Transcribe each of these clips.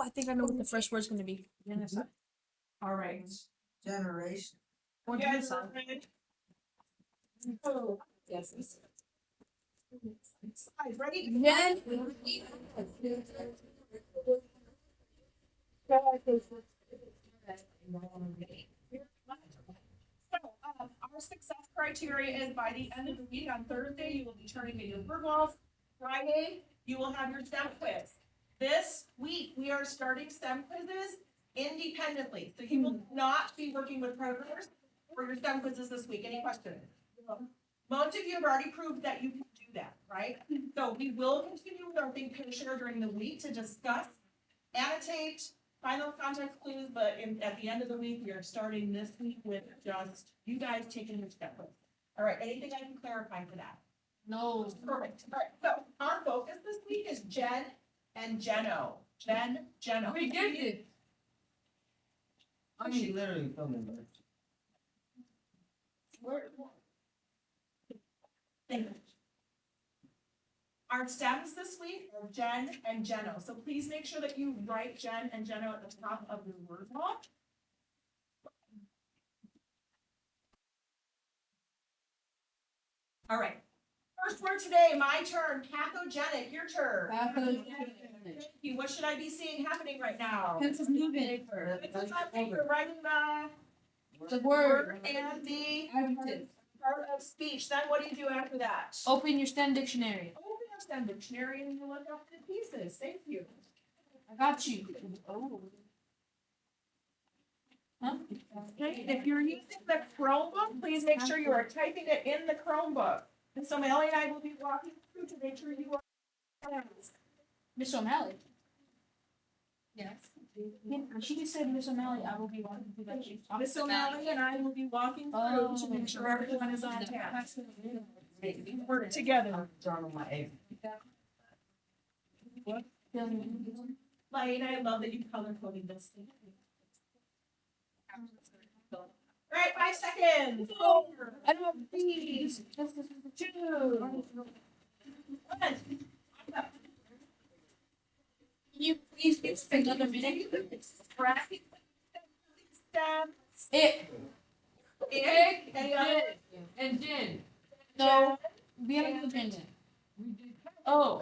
I think I know what the first word's gonna be. Genocide. All right. Generation. Or You guys genocide. are ready? Yes. Guys, ready? Gen. So, our success criteria is by the end of the week on Thursday, you will be turning in your word walls. Friday, you will have your STEM quiz. This week, we are starting STEM quizzes independently. So you will not be working with programs for your STEM quizzes this week. Any questions? Most of you have already proved that you can do that, right? So we will continue with our big picture during the week to discuss, annotate, final context clues, but at the end of the week, we are starting this week with just you guys taking your step quiz. All right, anything I can clarify for that? No. Perfect. All right, so our focus this week is Jen and Geno. Geno. We did it. I'm literally filming this. Our stems this week are Jen and Geno. So please make sure that you write Jen and Geno at the top of your word wall. All right. First word today, my turn. Pathogenic. Your turn. Thank you. What should I be seeing happening right now? Pencils moving. Pencils on paper, writing The the word. word and the Adjective. part of speech. Then what do you do after that? Open your STEM dictionary. Open your STEM dictionary and you look up the pieces. Thank you. I got you. Oh. Huh? Okay, and if you're using the Chromebook, please make sure you are typing it in the Chromebook. And so Melly and I will be walking through to make sure you are. Miss O'Malley. Yes. She just said Miss O'Malley. I will be walking through that. Miss O'Malley and I will be walking through to make sure everyone is on task. Work together. Turn on my egg. Melly and I love that you color coded this thing. All right, 5 seconds. 4, I don't 3, 2, 1. you please get another minute? Bracket. It. Any other? And Jen. No. We haven't done Jen yet. Oh.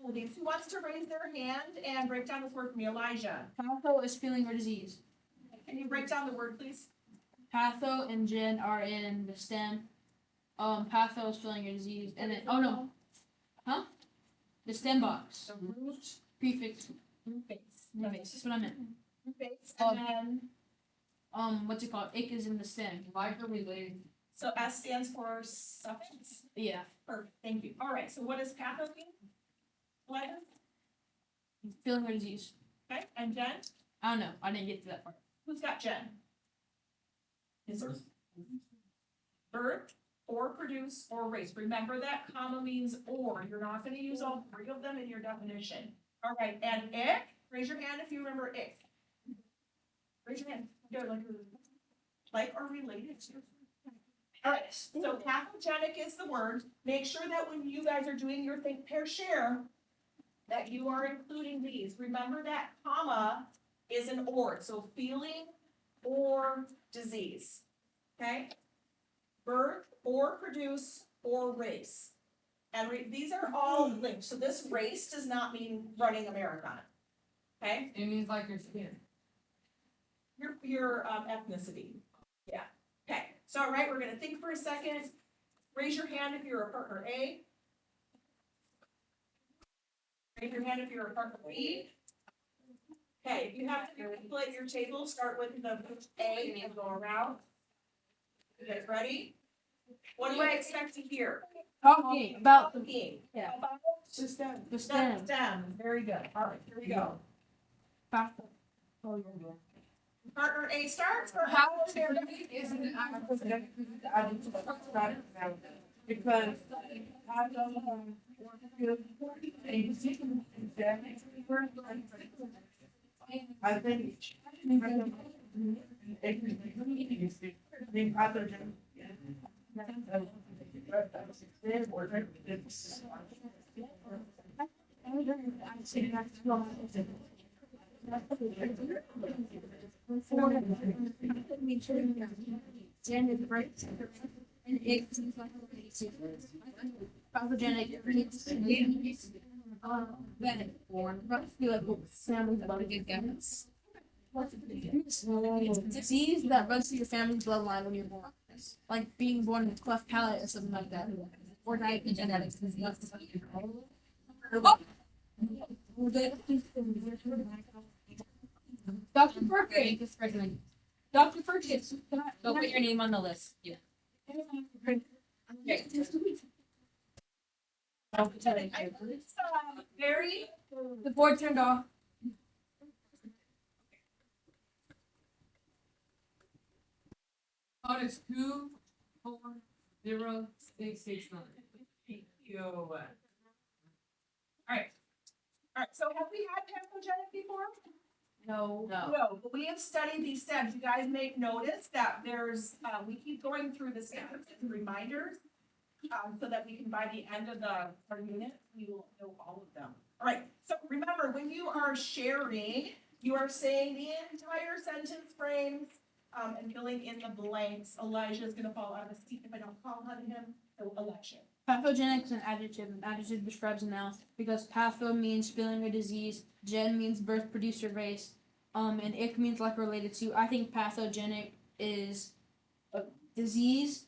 Who wants to raise their hand and break down this word for me? Elijah. Patho is feeling or disease. Can you break down the word, please? Patho and Jen are in the stem. Patho is feeling or disease. And then, oh no. Huh? The stem box. The root, Prefix. base. Prefix. That's what I meant. Base, and then, What's it called? Ick is in the stem. Like or related. so S stands for suffix. Yeah. Perfect, thank you. All right, so what does patho mean? Elijah? Feeling or disease. Okay, and Jen? I don't know. I didn't get to that part. Who's got Jen? Is there birth, or produce, or race? Remember that comma means or. You're not gonna use all 3 of them in your definition. All right, and ick, raise your hand if you remember ick. Raise your hand. Good, like or related to. All right, so pathogenic is the word. Make sure that when you guys are doing your think, pair, share, that you are including these. Remember that comma is an or, so feeling or disease. Okay? Birth or produce or race. And these are all linked. So this race does not mean running a marathon. Okay? It means like your skin. Your ethnicity. Yeah. Okay. So all right, we're gonna think for a second. Raise your hand if you're a partner A. Raise your hand if you're a partner B. Okay, if you have to split your table, start with the A and go around. You guys ready? What do you expect to hear? Talking about the Talking. yeah. About System. the stem. STEM. Very good. All right, here we go. Patho. Oh, you're good. Partner A starts for How how to isn't it? I need to talk about it now because I don't I think the pathogen. Pathogenic means that feel like family's about to get gas. Disease that runs through your family's bloodline when you're born. Like being born with cleft palate or something like that. Or genetics. Dr. Perkins. Dr. Perkins. Go put your name on the list. Yeah. Very, The board turned off. Oh, it's 240,669. thank you. Alright, so have we had pathogenic before? No. No, but we have studied these steps. You guys may notice that there's, we keep going through the steps and reminders. So that we can, by the end of our unit, we will know all of them. Alright, so remember, when you are sharing, you are saying the entire sentence frames, and filling in the blanks. Elijah is gonna fall out of his seat if I don't call on him, so election. Pathogenic is an adjective. An adjective describes a noun because patho means spilling or disease, gen means birth, producer, race, and ick means like related to. I think pathogenic is a disease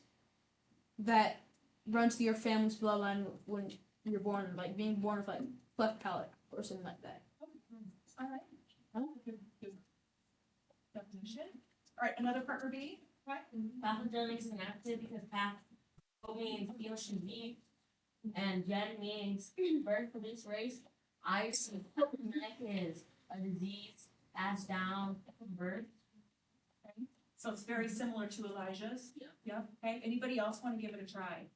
that runs through your family's bloodline when you're born, like being born with like cleft palate or something like that. Alright. Definition. Alright, another partner B, right? Pathogenic is an adjective because path means feel should be, and gen means birth, produce, race. I see pathogenic is a disease passed down from birth. So it's very similar to Elijah's. Yeah. Yeah, okay, anybody else wanna give it a try?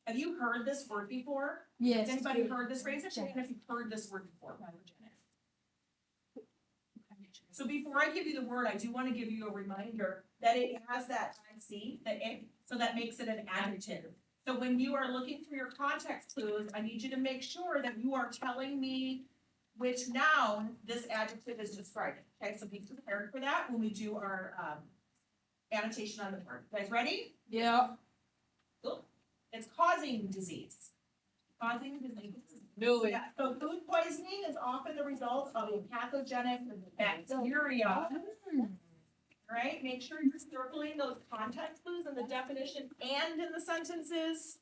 Have you heard this word before? Yes. Has anybody heard this? Raise your hand if you've heard this word before, pathogenic. So before I give you the word, I do wanna give you a reminder that it has that IC, the ick, so that makes it an adjective. So when you are looking through your context clues, I need you to make sure that you are telling me which noun this adjective is describing. Okay, so be prepared for that when we do our, annotation on the board. You guys ready? Yeah. Cool. It's causing disease. Causing disease. Knew it. Yeah, so food poisoning is often the result of a pathogenic bacteria. Right, make sure you're circling those context clues in the definition and in the sentences.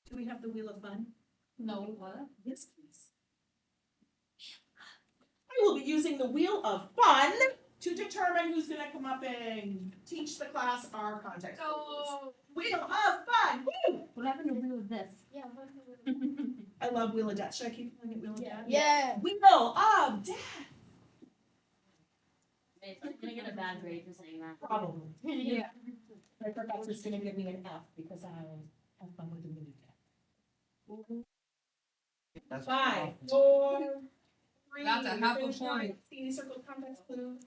Do we have the wheel of fun? No. What? Yes, please. I will be using the wheel of fun to determine who's gonna come up and teach the class our context clues. Wheel of fun, woo! What happened to Wheel of Death? I love Wheel of Death. Should I keep calling it Wheel of Death? Yeah. Wheel of Death. I'm gonna get a bad grade for saying that. Probably. Yeah. My professor's gonna give me an F because I have fun with the Wheel of Death. 5, 4, 3. That's a half a finish line. point. See, circle context clue.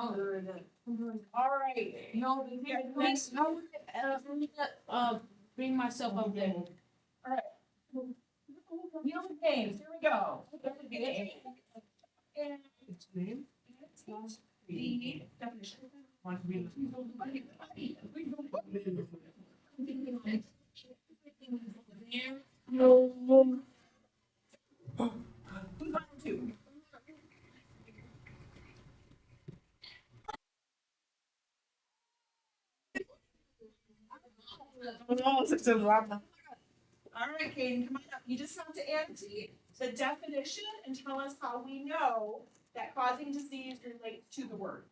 All right. No, please. No. Bring myself up there. Wheel of games. Here we go. And the definition. Who's on two? All right, Caden, come on up. You just have to answer the definition and tell us how we know that causing disease relates to the word.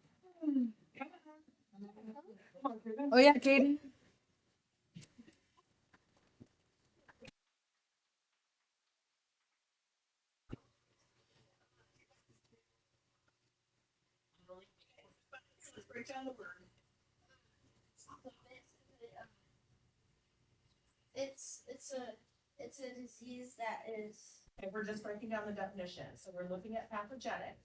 Oh yeah, Kaden. Let's break down the word. It's a disease that is And we're just breaking down the definition. So we're looking at pathogenic.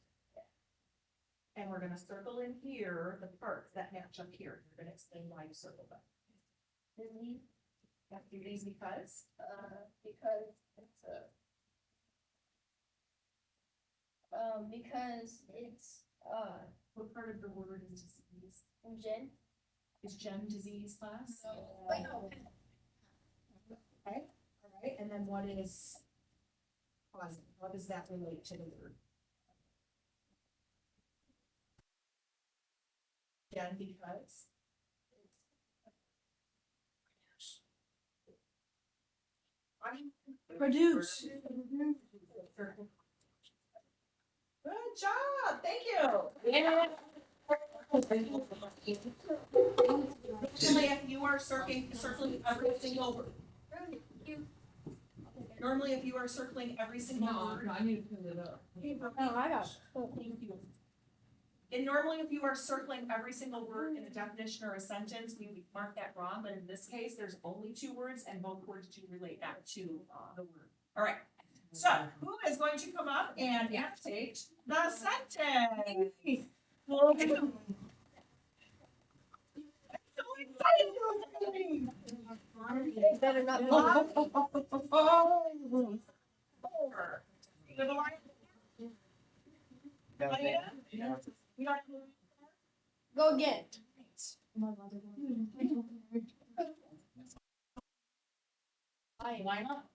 we're gonna circle in here the parts that match up here. You're gonna explain why you circled them. Disease, Activities because, because it's what part of the word is disease? gen. Is gem disease class? Wait, no. Okay, all right, and then what is causing? How does that relate to the word? Gen because. Produce. Good job, thank you. Normally, if you are circling every single word. Normally, if you are circling every single word. I need to fill it up. Oh, I got. Thank you. And normally, if you are circling every single word in a definition or a sentence, we would mark that wrong, but in this case, there's only two words and both words do relate back to the word. All right, so who is going to come up and annotate the sentence? So exciting! Better not. Four. Good line. Juanita? You got it? Go again. Why not?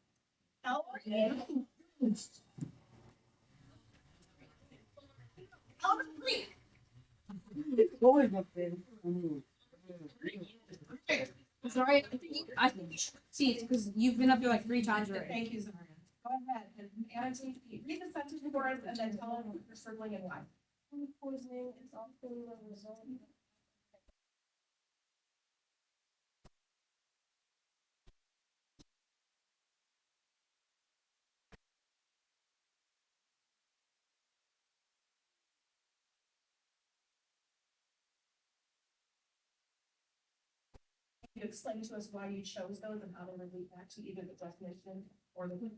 Elvin? Elvin Creek. Sorry, I see it's because you've been up here like 3 times already. Thank you, Zaria. Go ahead and annotate, read the sentence for us and then tell them what you're circling and why. Food poisoning is often the result. You explain to us why you chose those and how they relate back to either the definition or the.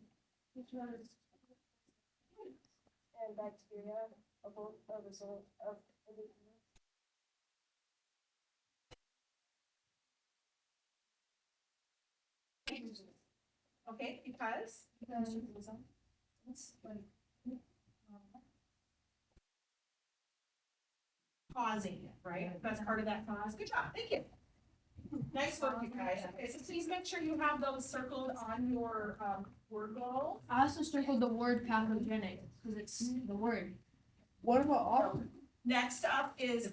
Because and bacteria are both a result of the disease. Okay, because. It's like Causing it, right? That's part of that cause. Good job, thank you. Nice work, you guys. Okay, so please make sure you have those circled on your, word goal. I also circled the word pathogenic because it's the word. What about all? Next up is,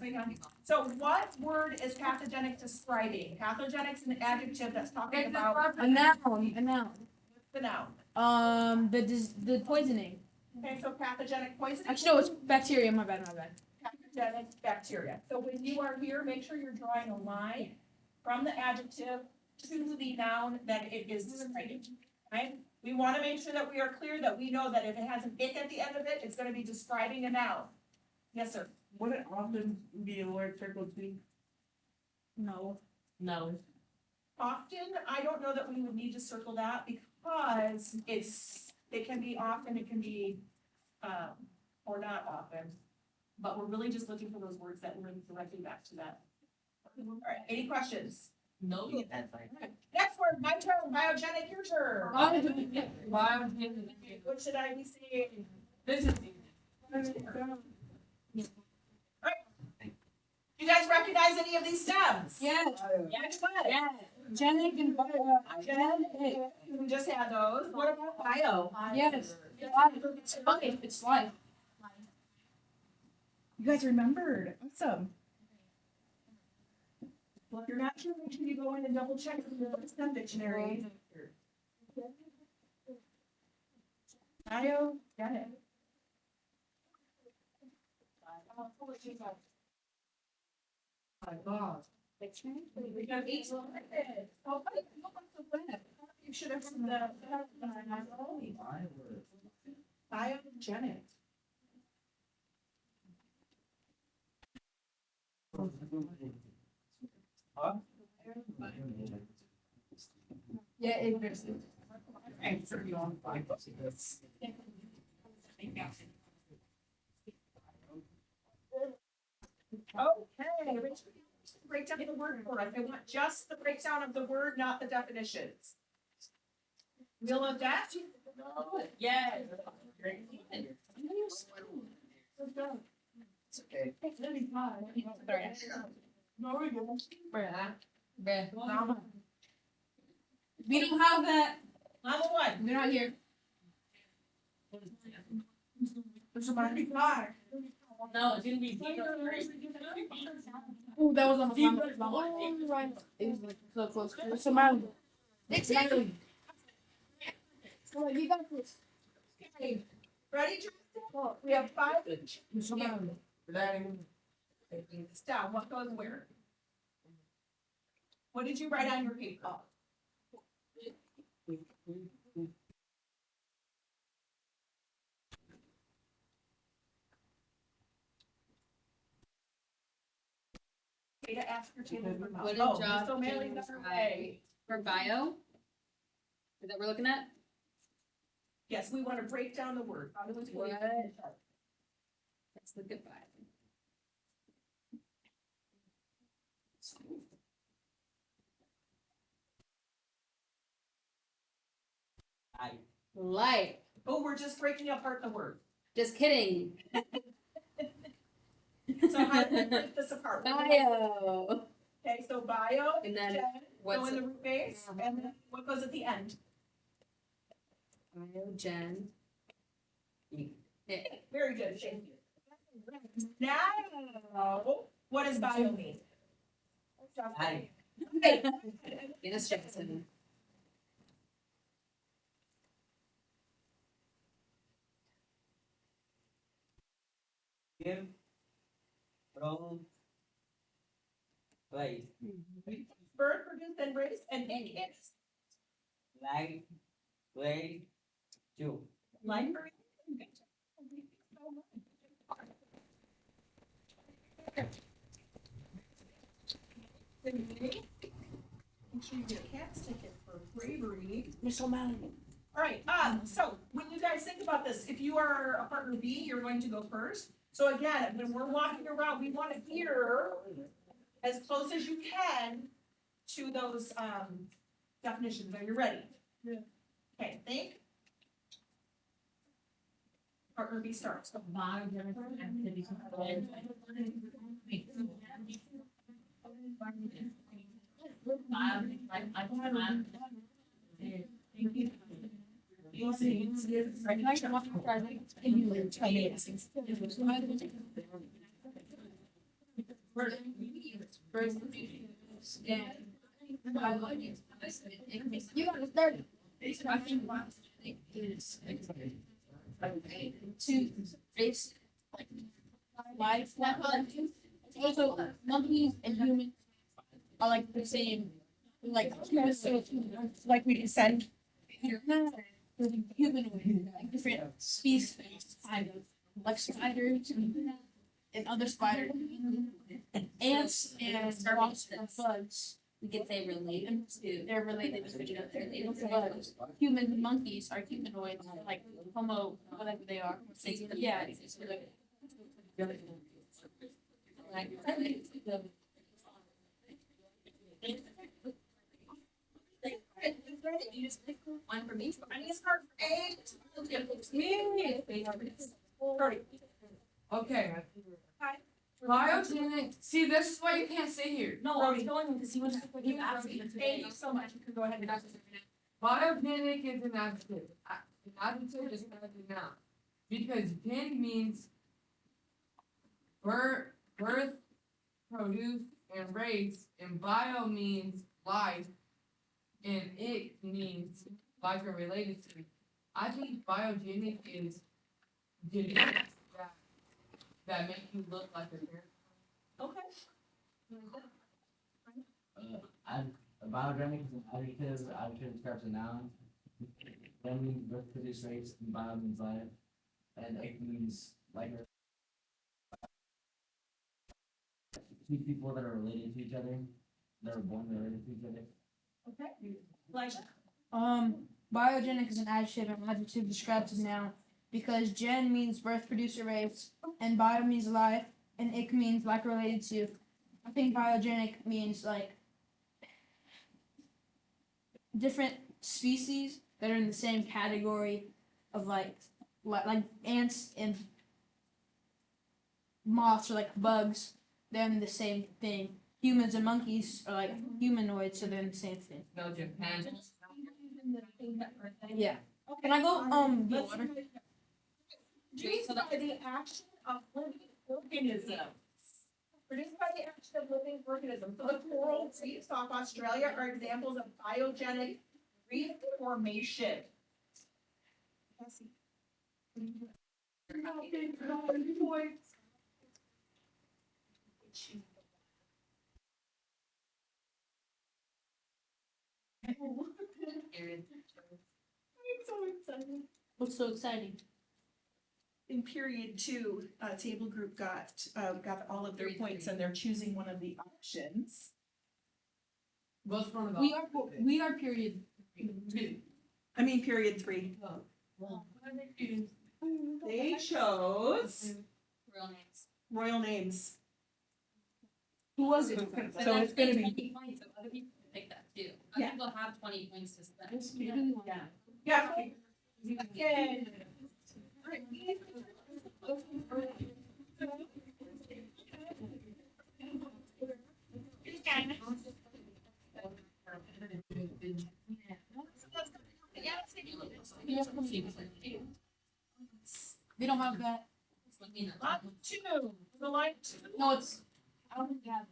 so what word is pathogenic describing? Pathogenic is an adjective that's talking about A noun. A noun. the noun. The poisoning. Okay, so pathogenic poisoning. Actually, no, it's bacteria. My bad. Pathogenic bacteria. So when you are here, make sure you're drawing a line from the adjective to the noun that it is describing. Right? We want to make sure that we are clear that we know that if it has an ick at the end of it, it's going to be describing a noun. Yes, sir. Would it often be a word circled to? No. no. Often, I don't know that we would need to circle that because it can be often, it can be, or not often. But we're really just looking for those words that link directly back to that. All right, any questions? No, that's fine. Next word, my turn, biogenic, your turn. What should I be saying? You guys recognize any of these stems? Yes. Yes, what? Yeah. Genic and Gen- We just had those. What about bio? Yes. It's life. It's life. You guys remembered. Awesome. Well, if you're not sure, make sure you go in and double check the STEM dictionary. Bio, got it. My God. We got 8 seconds. Oh, you should have from the biogenic. Yeah, it is. Okay, breakdown of the word for us. I want just the breakdown of the word, not the definitions. Wheel of Death? Yes. It's okay. Bruh. We don't have that. Level one. We're not here. There's about 35. No, it's gonna be zero three. Oh, that was on the phone. It was like so close. What's the matter? Exactly. You got this. Okay. Ready, Justin? We have 5. What's the matter? It's down. What goes where? What did you write on your paper? Okay, to ask your table. What Oh, a job, Miss O'Malley's James. on her way. For bio? Is that what we're looking at? Yes, we want to break down the word. How do we do it? What? Let's look at bio. Light. Oh, we're just breaking apart the word. Just kidding. So how do we break this apart? Bio. Okay, so bio, And then Jen, go what's in the root base, and then what goes at the end? bio, Jen? Very good, thank you. Now, what does bio mean? Hi. Yes, Jackson. Give from place Birth, produce, and race, and it is like play two library. Make sure you get a cat's ticket for bravery. Miss O'Malley. All right, so when you guys think about this, if you are a partner B, you're going to go first. So again, when we're walking around, we want to hear as close as you can to those, definitions. Are you ready? Yeah. Okay, think. Partner B starts. Biogenic activities. You got to start. I think is to race life. Also, monkeys and humans are like the same. Like we descend. Humanoid, like different species, kind of like spiders and other spiders, and ants and wasps and bugs. We could say related to. They're related to each other. But humans and monkeys are humanoids, like Homo, whatever they are. Yeah. You just pick one from each. I need to start for 8. Sorry. Okay. Hi. Biogenic. See, this is why you can't sit here. No, I was going with this. You want to keep asking. Thank you so much. You can go ahead and ask. Biogenic is an adjective. An adjective is not a noun. Because gen means birth, produce, and race, and bio means life, and it means life and related to. I think biogenic is genetics that make you look like a parent. Okay. biogenic is an adjective. Adjective describes a noun. Gen means birth, produce, race, and bio means life, and it means like two people that are related to each other, that are born related to each other. Okay. Elijah. Biogenic is an adjective, and adjective describes a noun because gen means birth, produce, or race, and bio means life, and ic means like related to. I think biogenic means like different species that are in the same category of like ants and moths or like bugs. They're in the same thing. Humans and monkeys are like humanoids, so they're in the same thing. No, Japan. Yeah. Can I go get Let's water? Produced by the action of living organisms. Produced by the action of living organisms. So the coral reefs off Australia are examples of biogenic reef formation. I'm so excited. What's so exciting? In period two, table group got all of their points and they're choosing one of the options. What's one about? We are period two. I mean, period three. Well, They chose Real names. royal names. Who was it? So it's gonna be, 20 points, so other people can take that too. Yeah. Other people have 20 points to spend. yeah. Okay. We don't have that. Lot two, the line two. No, it's. I don't think we have.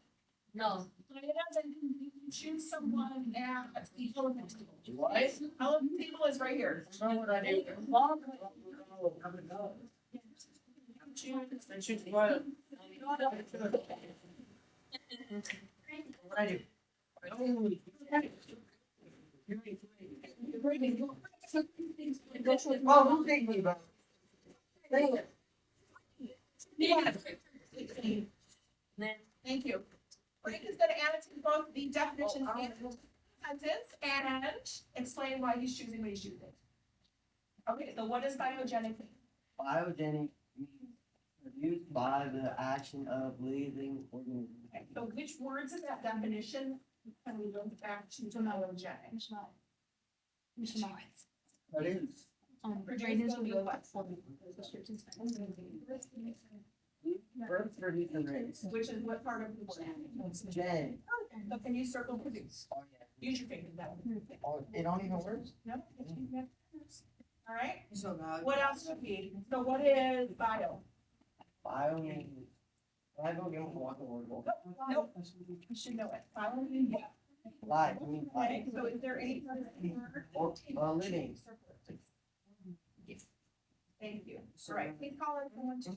No, You can choose someone at the elephant table. What? Elephant table is right here. Know what I do? Choose. What I do? Oh, who picked me, bro? Thank you. Frank is gonna annotate both the definition and the sentence and explain why he's choosing what he's choosing. Okay, so what does biogenic mean? Biogenic means produced by the action of living organisms. Okay, so which words in that definition can we go back to biogenic? Produced. Produced will be what? Birth, produce, and raise. Which is what part of the word? Gen. So can you circle produce? Oh, yeah. Use your finger that one. Oh, it don't even work? No? All right, So bad. what else should we? So what is bio? Bio means. I go get one water word. Nope, you should know it. Bio means what? Life, I mean, Okay, life. so is there any other word? Or, living. Yes. Thank you. All right, please call it someone to.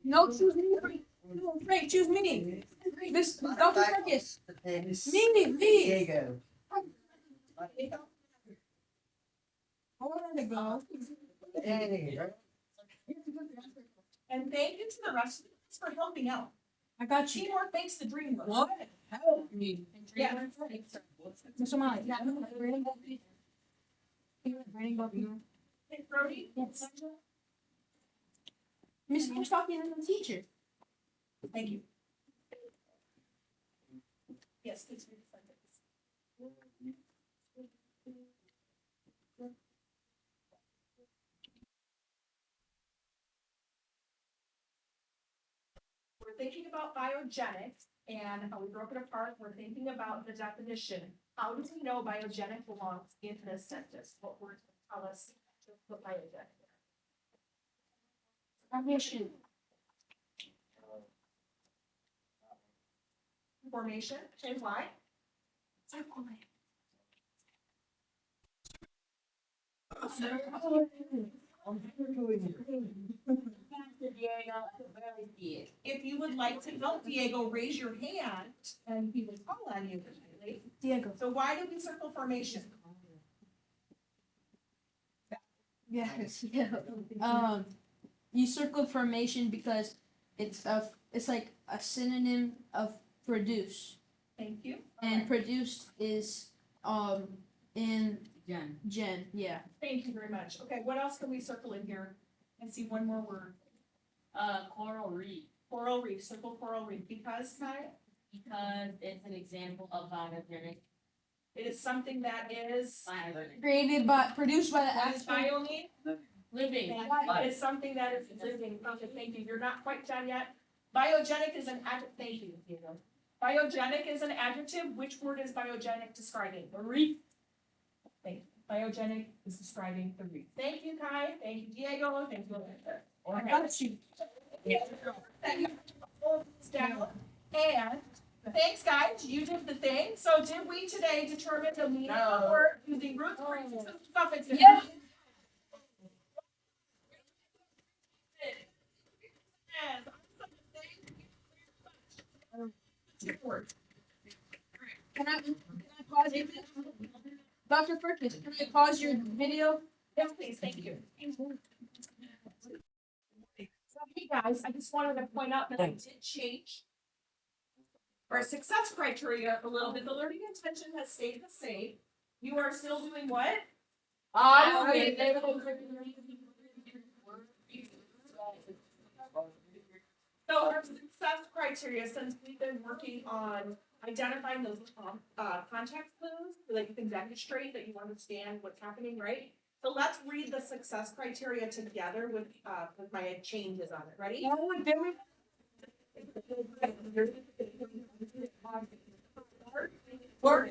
No, choose me. No, Frank, choose me. This Dr. Circus. Me. Diego. I want to go. Hey. And thank you to the rest of us for helping out. I got you. Teamwork makes the dream work. What? Help me. Yeah. Mr. Molly. Reading book. Hey, Brody? Yes. Miss Who's talking to the teacher. Thank you. Yes, please read the sentence. We're thinking about biogenics and we broke it apart. We're thinking about the definition. How do we know biogenic belongs in this sentence? What words will tell us to put biogenic there? Formation. Formation, and why? If you would like to help Diego, raise your hand and he will call on you. Diego. So why do we circle formation? Yes. You circled formation because it's like a synonym of produce, Thank you. and produced is in Jen. Jen, yeah. Thank you very much. Okay, what else can we circle in here? And see one more word. Coral reef, Coral reef, circle coral reef, because, Kai, because it's an example of biogenic it is something that is, Produced by the what does actual. bio mean? living. It is something that is living. Okay, thank you. You're not quite done yet. Biogenic is an adjective. Thank you, Diego. Biogenic is an adjective. Which word is biogenic describing? The reef. Thank you. Biogenic is describing the reef. Thank you, Kai. Thank you, Diego. Thank you, Amanda. I got you. Thank you. Hold this down. And thanks, guys. You did the thing. So did we today determine the meaning of the word using roots, phrases, and suffixes? Yeah. Yes. Good work. Can I pause it? Dr. Ferkus, can I pause your video? Yes, please, thank you. So, hey guys, I just wanted to point out that I did change our success criteria a little bit. The learning intention has stayed the same. You are still doing what? So our success criteria, since we've been working on identifying those context clues so that you can demonstrate that you understand what's happening, right? So let's read the success criteria together with my changes on it. Ready? Work.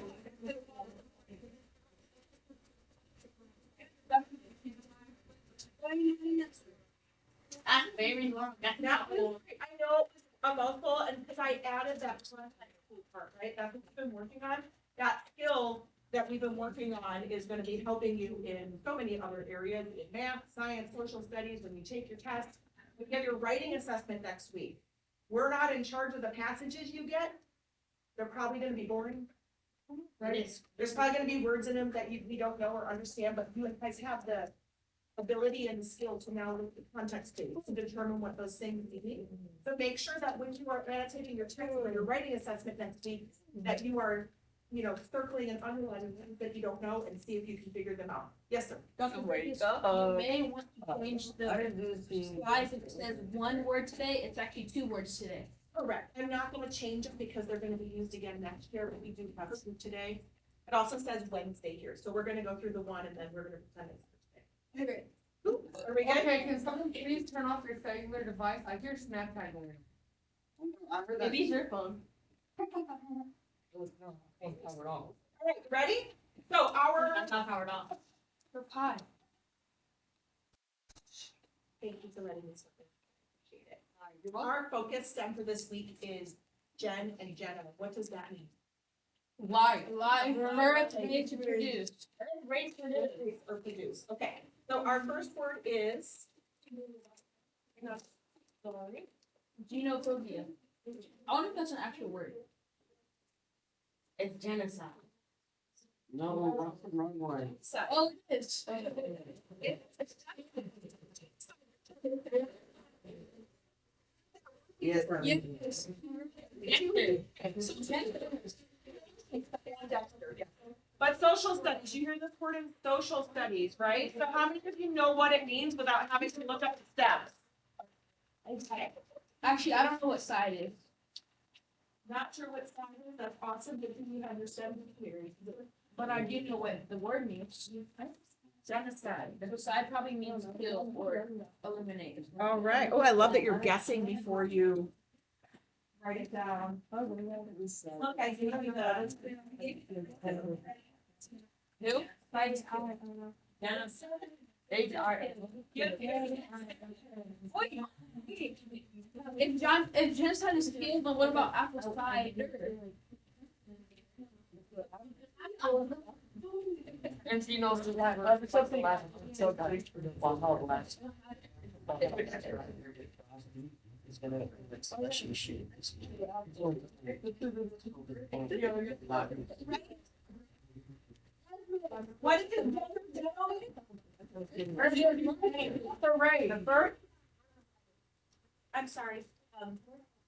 Very long. Now, I know it's a mouthful, and because I added that context clue part, right? That's what we've been working on. That skill that we've been working on is gonna be helping you in so many other areas, in math, science, social studies, when you take your test. We have your writing assessment next week. We're not in charge of the passages you get. They're probably gonna be boring. Right? There's probably gonna be words in them that we don't know or understand, but you guys have the ability and skill to now look at context clues to determine what those things mean. So make sure that when you are taking your test or your writing assessment next week, that you are, circling and underlining things that you don't know and see if you can figure them out. Yes, sir. Dr. Ferkus, you may want to change the slide. If it says one word today, it's actually 2 words today. Correct. I'm not gonna change them because they're gonna be used again next year, but we do have two today. It also says Wednesday here, so we're gonna go through the one and then we're gonna pretend it's for today. Okay. Ooh, are we good? Okay, can someone please turn off your cellular device? I hear Snapchat going. Maybe it's your phone. Powered off. All right, ready? So our, That's not powered off. For pie. thank you for letting me start. Appreciate it. Our focus stem for this week is Jen and Jenna. What does that mean? Live. Live, birth, made to produce. Raise, produce, or produce. Okay, so our first word is. Genophobia. I wonder if that's an actual word. It's genocide. No, wrong one. So, Oh, it is. Yes. Yes. but social studies, you hear this word in social studies, right? So how many of you know what it means without having to look up the steps? Okay. Actually, I don't know what side is. Not sure what side it is, that's awesome, because you understand the theory. But I do know what the word means. Genocide. The side probably means kill or eliminate. All right. Oh, I love that you're guessing before you write it down. Okay, give me the. Who? Genocide. If genocide is kill, then what about apple pie? And she knows the last. Something last. So good. It's gonna, it's special shit. What is it? The right. The bird? I'm sorry,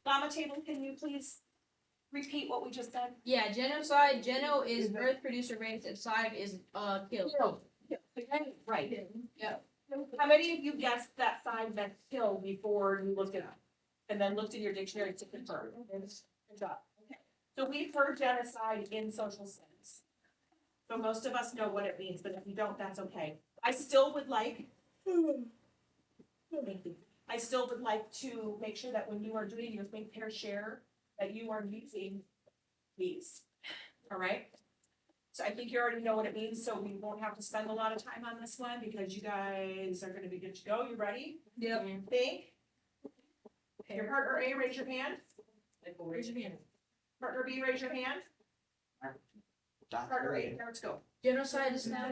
Llama Table, can you please repeat what we just said? Yeah, genocide. Geno is birth, produce, or raise, and side is kill. Right. Yeah. How many of you guessed that side meant kill before you looked it up? And then looked in your dictionary to confirm? Good job. Okay. So we've heard genocide in social studies. So most of us know what it means, but if you don't, that's okay. I still would like. I still would like to make sure that when you are doing your think, pair, share, that you are using these. All right? So I think you already know what it means, so we won't have to spend a lot of time on this one because you guys are gonna be good to go. You ready? Yep. Think. Your partner A, raise your hand. Raise your hand. Partner B, raise your hand. Partner A, let's go. Genocide is now.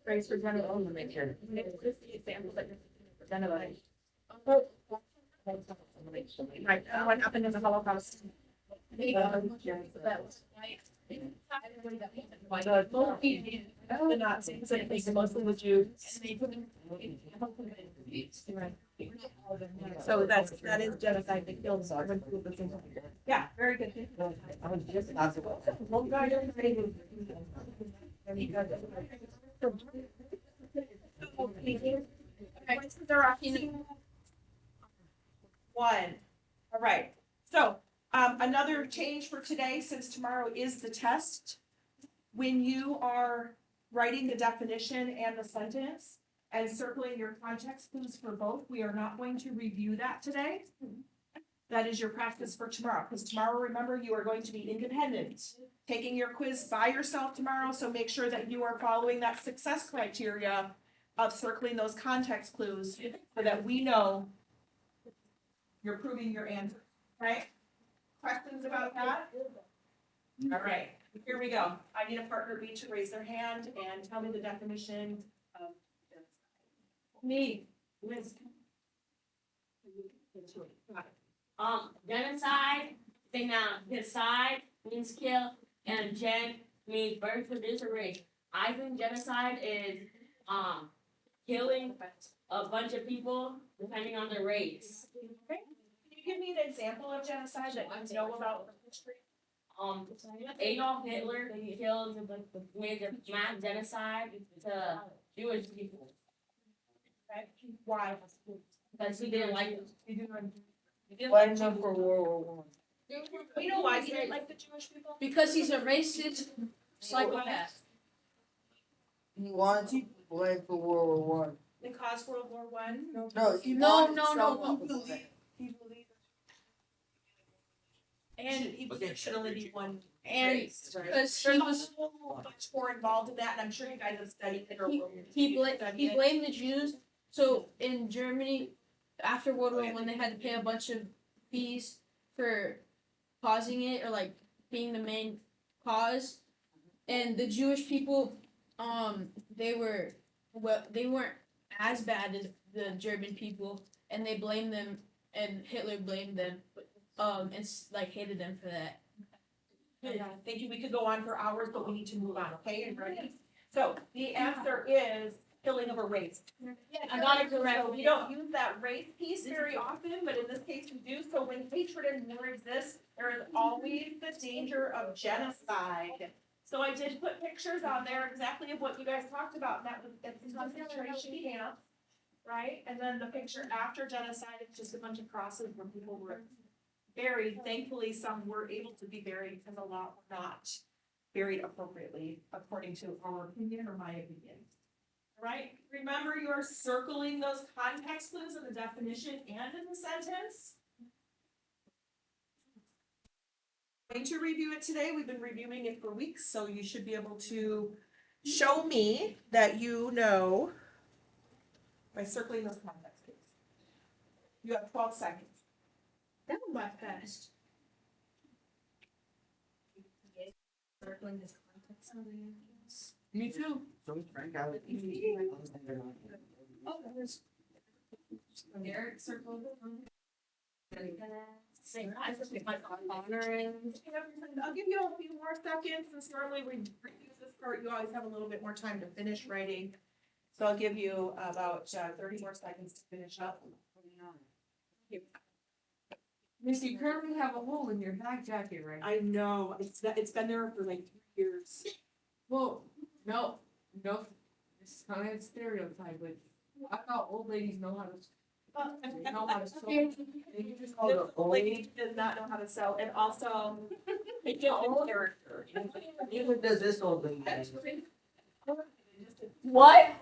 Raise for general only, make sure. This is the example that you're presented. Right, what happened in the Holocaust? The Nazis, and it was mostly the Jews. So that is genocide, they killed us. Yeah, very good. I was just about to. Well, guys, everybody. Questions are off. One, all right, so, another change for today, since tomorrow is the test. When you are writing the definition and the sentence and circling your context clues for both, we are not going to review that today. That is your practice for tomorrow, because tomorrow, remember, you are going to be independent. Taking your quiz by yourself tomorrow, so make sure that you are following that success criteria of circling those context clues so that we know you're proving your answer, right? Questions about that? All right, here we go. I need a partner B to raise their hand and tell me the definition of genocide. Me, Liz. Got it. Genocide, thing now, decide means kill, and gen means birth, produce, or race. I think genocide is, killing a bunch of people depending on their race. Okay. Can you give me an example of genocide that you know about the history? Adolf Hitler killed, made a mass genocide to Jewish people. Okay. Why? Because he didn't like them. You do. Why not for World War One? You know why he didn't like the Jewish people? Because he's a racist psychopath. He wanted to blame for World War One. They caused World War One? No, he No, wanted no, someone no. to blame. He believed. And He should only be one and race, right? because he There's a was whole bunch more involved in that, and I'm sure you guys have studied it or. he blamed the Jews. So in Germany, after World War One, they had to pay a bunch of fees for causing it or like being the main cause. And the Jewish people, they weren't as bad as the German people, and they blamed them, and Hitler blamed them, and like hated them for that. Yeah, thank you. We could go on for hours, but we need to move on, okay? And ready? So the answer is killing of a race. I got it correct. So we don't use that race piece very often, but in this case we do. So when hatred and war exist, there is always the danger of genocide. So I did put pictures on there exactly of what you guys talked about, and that was it's concentration camps, right? And then the picture after genocide, it's just a bunch of crosses where people were buried. Thankfully, some were able to be buried because a lot were not buried appropriately, according to our opinion or my opinion. All right, remember you are circling those context clues in the definition and in the sentence. Going to review it today. We've been reviewing it for weeks, so you should be able to show me that you know by circling those contacts, please. You have 12 seconds. That one went fast. Circling his contacts on the Me too. So Frank, I would. Oh, that was. Derek circled. Say hi for my honoring. I'll give you a few more seconds, since normally we use this part, you always have a little bit more time to finish writing. So I'll give you about 30 more seconds to finish up. Miss, you currently have a hole in your back jacket, right? I know, it's been there for like 3 years. Well, no, it's kind of a stereotype, but I thought old ladies know how to, they know how to sew. They just call it The lady does not know how to sew, and also, it gives a character. Neither does this old lady. What?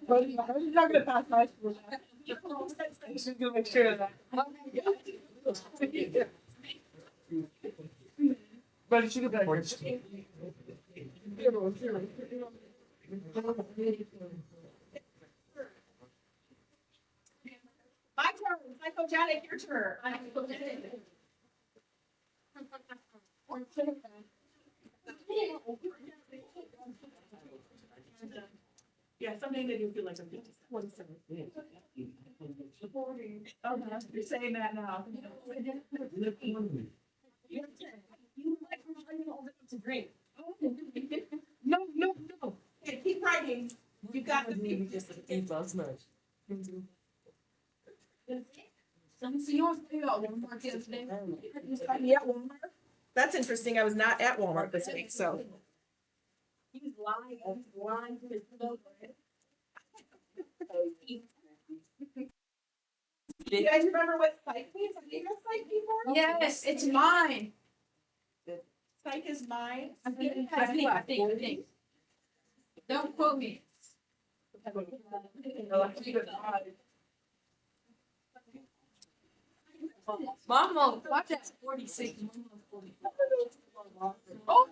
But he's not gonna pass high school. She's gonna make sure of that. But she could be like. My turn, psychogenic, your turn. Yeah, someday they do feel like a 47. You're saying that now. You like reminding old enough to drink. No. Okay, keep writing. You got the people. Yeah, Walmart. That's interesting. I was not at Walmart this week, so. He's lying to his Do you guys remember what psych means? Have you guys psych before? Yes, it's mine. Psych is mine. I think. Don't quote me. Mama, watch that 46. Oh.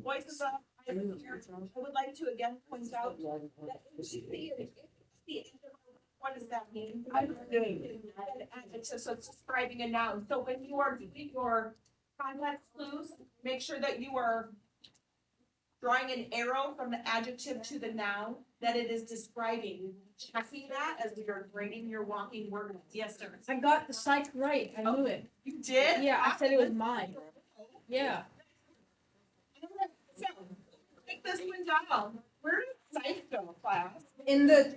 Voices up. I would like to again point out that what does that mean? An adjective, so it's describing a noun. So when you are doing your context clues, make sure that you are drawing an arrow from the adjective to the noun that it is describing. Checking that as we are grading your walking word. Yes, sir. I got the psych right. I knew it. You did? Yeah, I said it was mine. Yeah. So, take this one down. Where did psych go, class? In the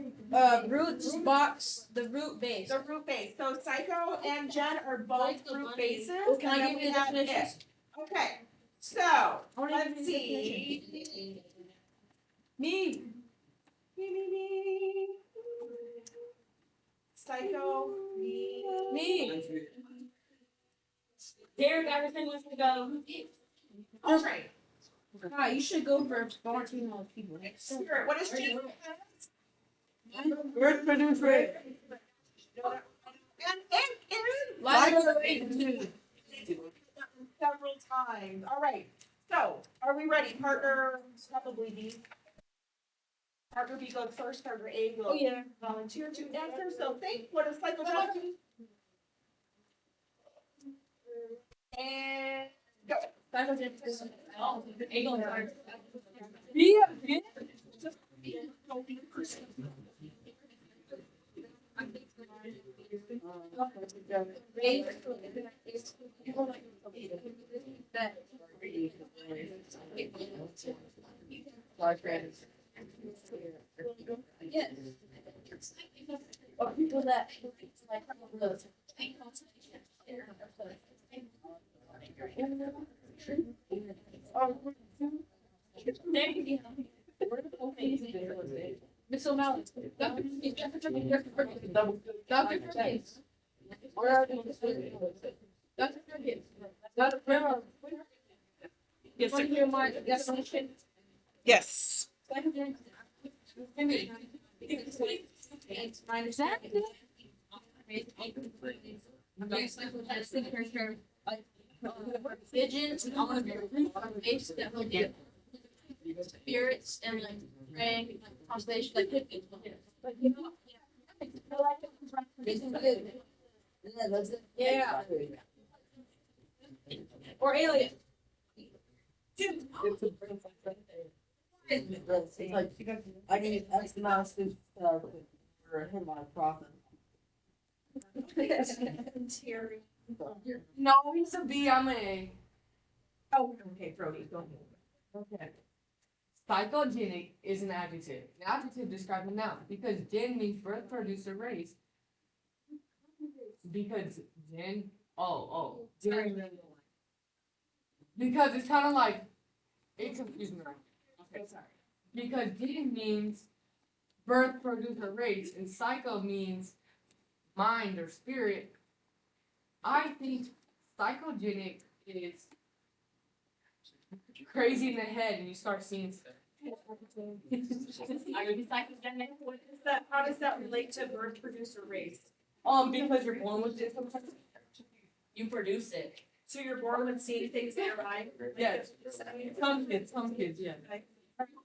roots box, the root base. The root base. So Psycho and Jen are both root bases. Oh, can and I then give we you the have definitions? it. Okay. So, I wanna let's give you the see. Me. Me. Psycho, Me. Derek Iverson wants to go. All right. Ah, you should go for volunteering all people. Spirit, what is Jen? Birth produce rate. And Aaron. Library. Several times. All right. So, are we ready? Partner, probably B. Partner B goes first. Partner A will Oh yeah. volunteer to answer. So, think. What is psychology? And go. Oh, Eagle and Yeah. Just Yes. Or people that like those. Miss O'Malley. Dr. Chase. Where are you? Dr. Chase. Dr. yes, Want to hear my definition? yes. It's my understanding. Pigeons on their face that would get spirits and like praying, like constellation, like but you know, yeah. Or alien. It's like, I need X amount of students, for him on profit. Terry. No, he's a B, I'm a A. Oh, okay, Brody, go ahead. Okay. Psychogenic is an adjective. An adjective describes a noun because gen means birth, produce, or raise. Because gen, gen. Because it's kind of like, it confused me. Okay, sorry. Because gen means birth, produce, or raise, and psycho means mind or spirit. I think psychogenic is crazy in the head and you start seeing stuff. Are you psychogenic? What is that, how does that relate to birth, produce, or race? Because you're born with it sometimes. You produce it. So you're born with seeing things in your mind? Yes. Some kids, yeah.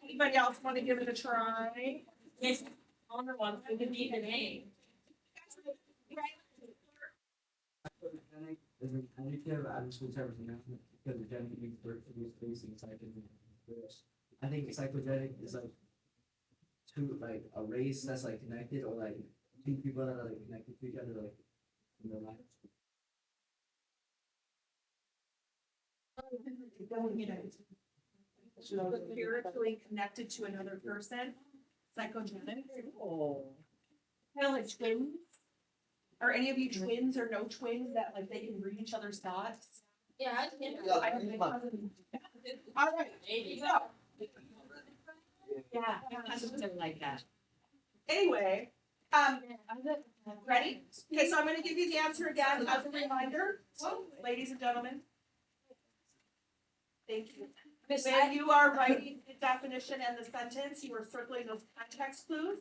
Anybody else wanna give it a try? Yes. On one, it could be an A. Psychogenic is an adjective, adjective term is a noun, because the genic means birth, produce, race, and psychogenic. I think psychogenic is like two, like a race that's like connected, or like two people that are like connected to each other, like in their life. Spiritually connected to another person, psychogenic. Oh. Kind of like twins. Are any of you twins or no twins that like they can read each other's thoughts? Yeah, I think. Yeah, I don't think- All right, Maybe. so, Yeah, something like that. anyway, ready? Okay, so I'm gonna give you the answer again as a reminder, ladies and gentlemen. Thank you. When you are writing the definition and the sentence, you are circling those context clues.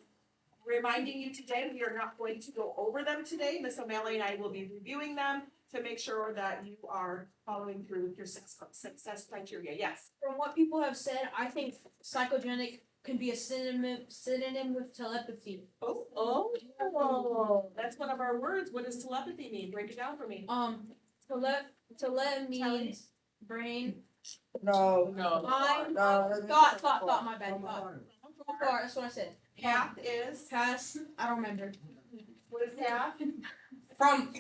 Reminding you today, we are not going to go over them today. Miss O'Malley and I will be reviewing them to make sure that you are following through with your success criteria. Yes. From what people have said, I think psychogenic can be a synonym with telepathy. Oh, that's one of our words. What does telepathy mean? Break it down for me. Tele means brain. No. Mind. No. Thought, my bad, thought. That's what I said. Path is, Pass, I don't remember. what is path? From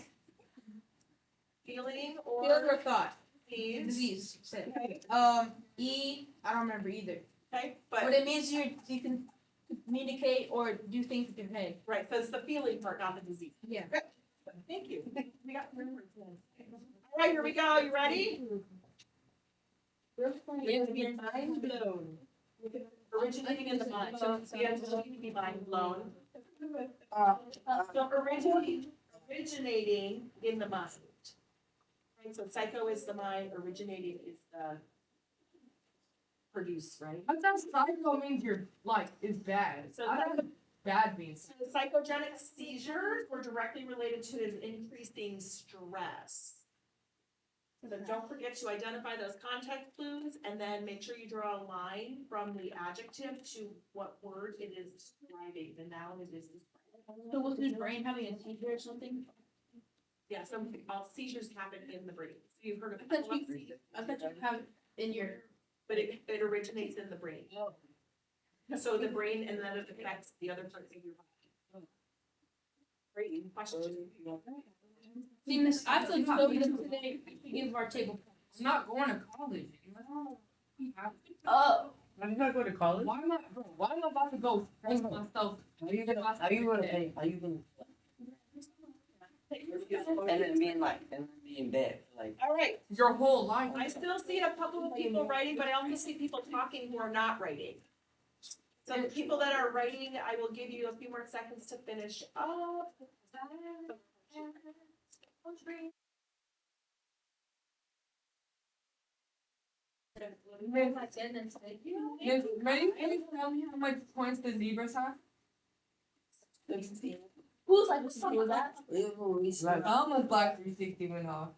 Feeling feeling or or thought. disease? Disease. Said. I don't remember either. Okay, But but, it means you can communicate or do things with your head. right, so it's the feeling part, not the disease. Yeah. Thank you. We got memories then. All right, here we go. You ready? Mind blown. Originating in the mind, so it's the ability to be mind blown. So originating in the mind. Right, so psycho is the mind, originating is the produce, right? I thought psycho means your life is bad. So I don't know what bad means. So psychogenic seizures were directly related to his increasing stress. So don't forget to identify those context clues and then make sure you draw a line from the adjective to what word it is describing, the noun it is describing. So was his brain having a seizure or something? Yeah, some all seizures happen in the brain. So you've heard of I thought you- epilepsy, I thought you have in your. but it originates in the brain. So the brain and then it affects the other parts of your body. Great question. See, Miss, I took them today to give our table. I'm not going to college. Oh. Are you not going to college? Why am I about to go stress myself? How you gonna pay? How you gonna? And then be in bed, like. All right, Your whole life. I still see a couple of people writing, but I also see people talking who are not writing. So the people that are writing, I will give you a few more seconds to finish up. Miss, ready? Can you tell me how much points the zebras have? Who's like to steal that? Almost Black 360 went off.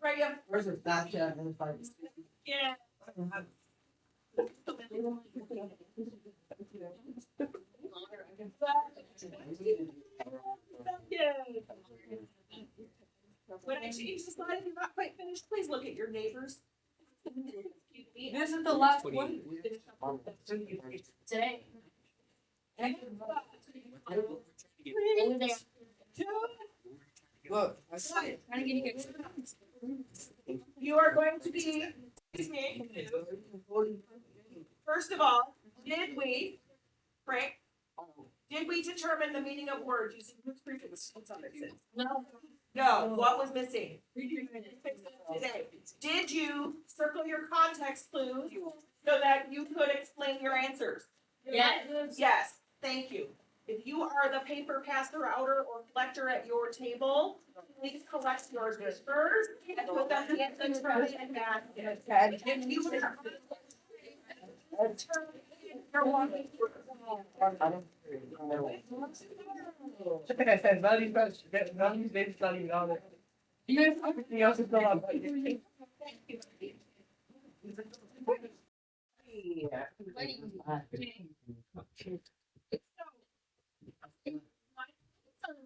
Right, yeah. Where's the Snapchat and the Yeah. When I change the slide, if you're not quite finished, please look at your neighbors. This is the last one. Today. Look, You are going to be, excuse me. First of all, Frank, did we determine the meaning of words using whose prefix and suffixes? No. No, what was missing? Today. Did you circle your context clues so that you could explain your answers? Yes. Yes, thank you. If you are the paper passer outer or collector at your table, please collect your papers and put them in the trash basket. If you you're walking yes, everything else is still on.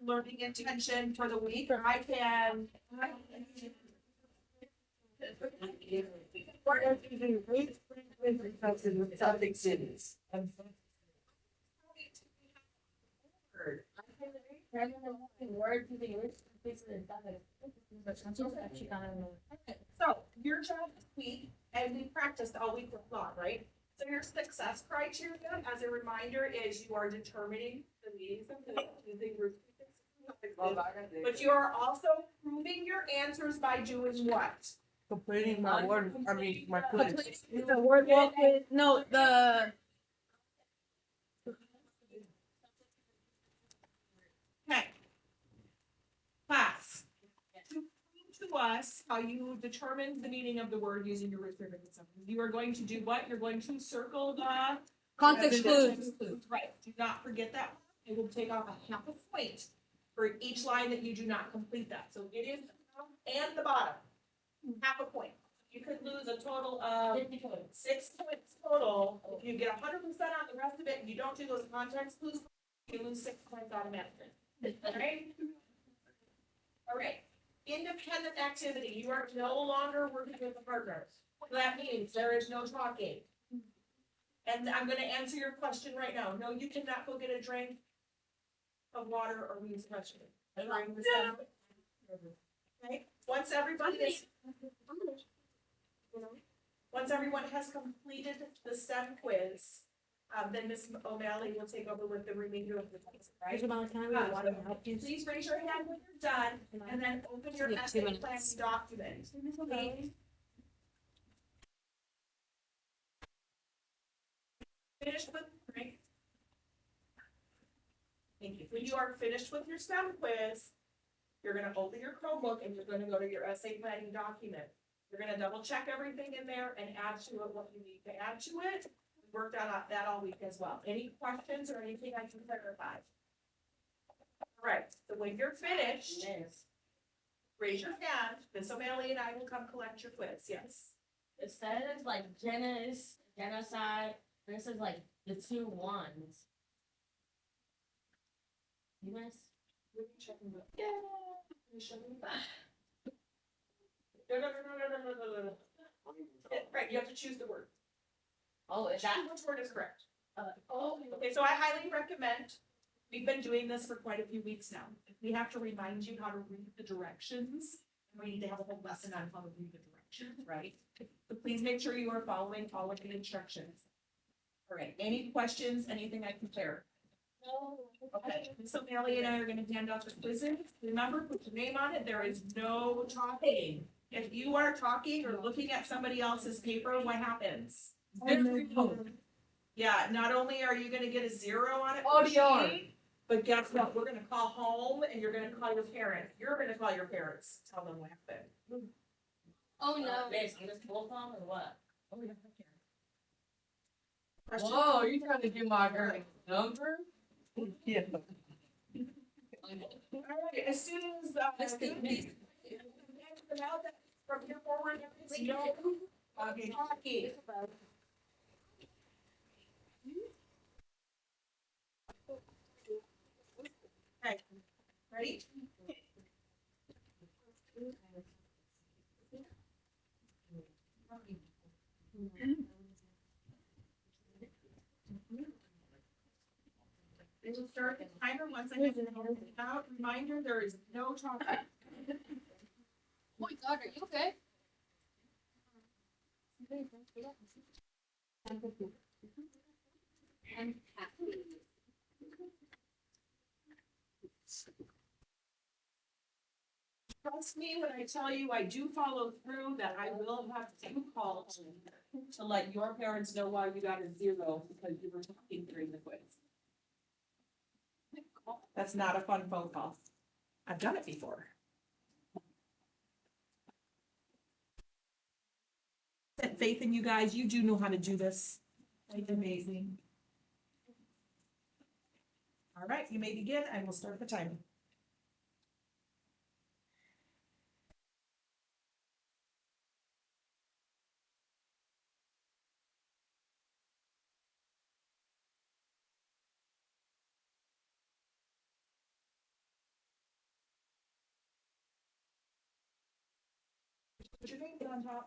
learning intention for the week, I can. Something cities. Word to the So, your job this week, and we practiced all week long, right? So your success criteria, as a reminder, is you are determining the meanings of the using root prefixes. But you are also proving your answers by doing what? Completing my word, my quiz. The word walk with no the Okay. Class. To prove to us how you determined the meaning of the word using your root prefix. You are going to do what? You're going to circle the context clues. Right. Do not forget that. It will take off a half a point for each line that you do not complete that. So it is the top and the bottom. Half a point. You could lose a total of 6 points total. If you get 100% on the rest of it and you don't do those context clues, you lose 6 points automatically. Alright? Alright. Independent activity. You are no longer working with a partner. So that means there is no talking. And I'm gonna answer your question right now. No, you cannot go get a drink of water or use the restroom. During this time. Okay, once everybody is. Once everyone has completed the STEM quiz, then Ms. O'Malley will take over with the remainder of the quiz, right? Please raise your hand when you're done, and then open your We have 2 essay plan minutes. document. Please. Finished with, right? Thank you. When you are finished with your STEM quiz, you're gonna open your Chromebook and you're gonna go to your essay planning document. You're gonna double check everything in there and add to it what you need to add to it. We worked on that all week as well. Any questions or anything I can clarify? All right, so when you're finished, raise your hand. Miss O'Malley and I will come collect your quiz, yes. It says like genocide. This is like the 2 ones. You miss? Yeah. No. Right, you have to choose the word. Oh, is that? Which word is correct? Oh. Okay, so I highly recommend, we've been doing this for quite a few weeks now. We have to remind you how to read the directions. We need to have a whole lesson on how to read the directions, right? So please make sure you are following all of the instructions. All right, any questions, anything I can clarify? Okay, so Melly and I are gonna hand out the quizzes. Remember, put your name on it. There is no talking. If you are talking or looking at somebody else's paper, what happens? Yeah, not only are you gonna get a 0 on it, for ODR. cheating, but guess what? We're gonna call home and you're gonna call your parents. You're gonna call your parents, tell them what happened. Oh no. Miss, you missed both of them or what? Oh, yeah, I can. Question? Whoa, you trying to get my girl number? Yeah. Alright, as soon as, answer them out, that from here forward, it's no, talking. Okay, ready? We will start the timer once I have the out. Reminder, there is no talking. Oh my god, are you okay? Trust me when I tell you I do follow through, that I will have to call to let your parents know why you got a 0 because you were talking during the quiz. That's not a fun phone call. I've done it before. Had faith in you guys. You do know how to do this. It's amazing. All right, you may begin. I will start the timer. Put your name on top.